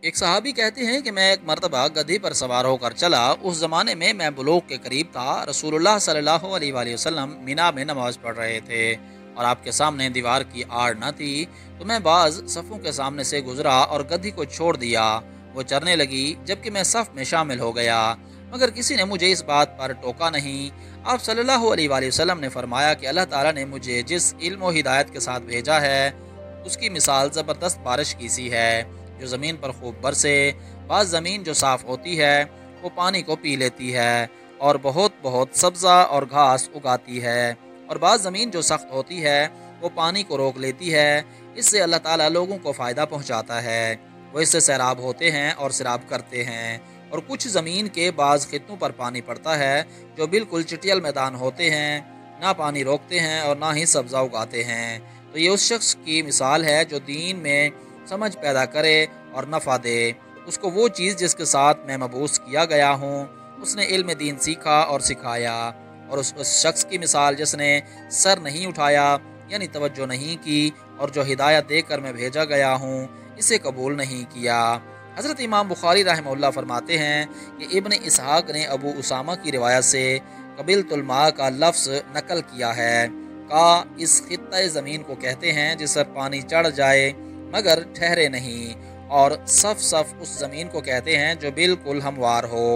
ایک صحابی کہتے ہیں کہ میں ایک مرتبہ گدھے پر سوار ہو کر چلا۔ اس زمانے میں بلوغ کے قریب تھا۔ رسول اللہ صلی اللہ علیہ وآلہ وسلم مینا میں نماز پڑھ رہے تھے اور آپ کے سامنے دیوار کی آڑ نہ تھی، تو میں بعض صفوں کے سامنے سے گزرا اور گدھی کو چھوڑ دیا۔ وہ چرنے لگی جبکہ میں صف میں شامل ہو گیا، مگر کسی نے مجھے اس بات پر ٹوکا نہیں۔ آپ صلی اللہ علیہ وآلہ وسلم نے فرمایا کہ اللہ تعالیٰ نے مجھے جس علم و ہدایت کے ساتھ بھیجا ہے، اس کی مثال زبردست بارش کی سی ہے جو زمین پر خوب برسے۔ بعض زمین جو صاف ہوتی ہے وہ پانی کو پی لیتی ہے اور بہت بہت سبزہ اور گھاس اگاتی ہے، اور بعض زمین جو سخت ہوتی ہے وہ پانی کو روک لیتی ہے۔ اس سے اللہ تعالیٰ لوگوں کو فائدہ پہنچاتا ہے، وہ اس سے سیراب ہوتے ہیں اور سیراب کرتے ہیں۔ اور کچھ زمین کے بعض خطوں پر پانی پڑتا ہے جو بالکل چٹیل میدان ہوتے ہیں، نہ پانی روکتے ہیں اور نہ ہی سبزہ اگاتے ہیں۔ تو یہ اس شخص کی مثال ہے جو دین میں سمجھ پیدا کرے اور نفع دے۔ اس کو وہ چیز جس کے ساتھ میں مبعوث کیا گیا ہوں، اس نے علم دین سیکھا اور سکھایا، اور اس شخص کی مثال جس نے سر نہیں اٹھایا، یعنی توجہ نہیں کی، اور جو ہدایت دے کر میں بھیجا گیا ہوں اسے قبول نہیں کیا۔ حضرت امام بخاری رحمہ اللہ فرماتے ہیں کہ ابن اسحاق نے ابو اسامہ کی روایت سے قبلت الماء کا لفظ نقل کیا ہے۔ کا اس خطۂ زمین کو کہتے ہیں جس پر پانی چڑھ جائے مگر ٹھہرے نہیں، اور صف صف اس زمین کو کہتے ہیں جو بالکل ہموار ہو۔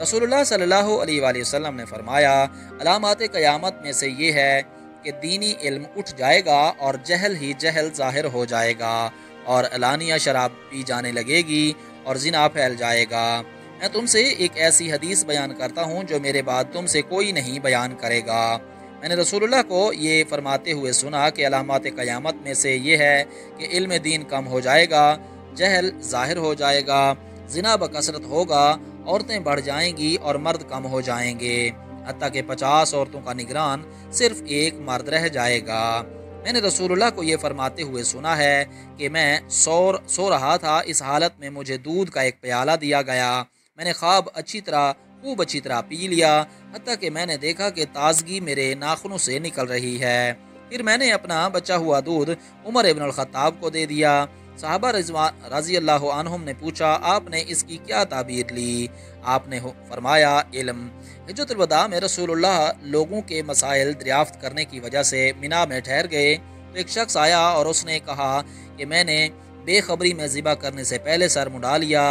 رسول اللہ صلی اللہ علیہ وآلہ وسلم نے فرمایا، علامات قیامت میں سے یہ ہے کہ دینی علم اٹھ جائے گا اور جہل ہی جہل ظاہر ہو جائے گا، اور علانیہ شراب پی جانے لگے گی اور زنا پھیل جائے گا۔ میں تم سے ایک ایسی حدیث بیان کرتا ہوں جو میرے بعد تم سے کوئی نہیں بیان کرے گا۔ میں نے رسول اللہ کو یہ فرماتے ہوئے سنا کہ علامات قیامت میں سے یہ ہے کہ علم دین کم ہو جائے گا، جہل ظاہر ہو جائے گا، زنا بکثرت ہوگا، عورتیں بڑھ جائیں گی اور مرد کم ہو جائیں گے، حتیٰ کہ 50 عورتوں کا نگران صرف ایک مرد رہ جائے گا۔ میں نے رسول اللہ کو یہ فرماتے ہوئے سنا ہے کہ میں سو رہا تھا، اس حالت میں مجھے دودھ کا ایک پیالہ دیا گیا۔ میں نے خوب اچھی طرح پی لیا، حتیٰ کہ میں نے دیکھا کہ تازگی میرے ناخنوں سے نکل رہی ہے۔ پھر میں نے اپنا بچا ہوا دودھ عمر ابن الخطاب کو دے دیا۔ صحابہ رضی اللہ عنہم نے پوچھا، آپ نے اس کی کیا تعبیر لی؟ آپ نے فرمایا، علم۔ حجۃ الوداع میں رسول اللہ لوگوں کے مسائل دریافت کرنے کی وجہ سے مینا میں ٹھہر گئے، تو ایک شخص آیا اور اس نے کہا کہ میں نے بے خبری میں ذبح کرنے سے پہلے سر مڈا لیا۔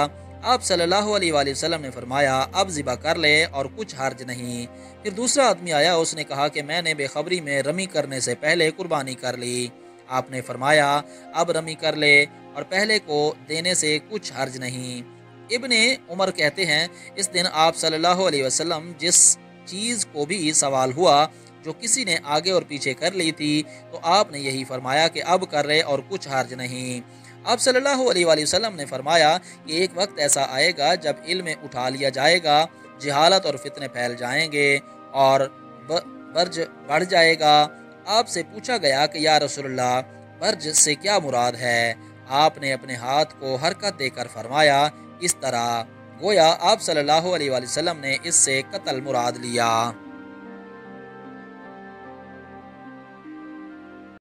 آپ صلی اللہ علیہ وآلہ وسلم نے فرمایا، اب ذبح کر لے اور کچھ حرج نہیں۔ پھر دوسرا آدمی آیا، اس نے کہا کہ میں نے بے خبری میں رمی کرنے سے پہلے قربانی کر لی۔ آپ نے فرمایا، اب رمی کر لے اور پہلے کو دینے سے کچھ حرج نہیں۔ ابن عمر کہتے ہیں، اس دن آپ صلی اللہ علیہ وسلم جس چیز کو بھی سوال ہوا جو کسی نے آگے اور پیچھے کر لی تھی، تو آپ نے یہی فرمایا کہ اب کر لے اور کچھ حرج نہیں۔ آپ صلی اللہ علیہ وآلہ وسلم نے فرمایا کہ ایک وقت ایسا آئے گا جب علم اٹھا لیا جائے گا، جہالت اور فتنے پھیل جائیں گے اور برج بڑھ جائے گا۔ آپ سے پوچھا گیا کہ یا رسول اللہ، برج سے کیا مراد ہے؟ آپ نے اپنے ہاتھ کو حرکت دے کر فرمایا، اس طرح، گویا آپ صلی اللہ علیہ وآلہ وسلم نے اس سے قتل مراد لیا۔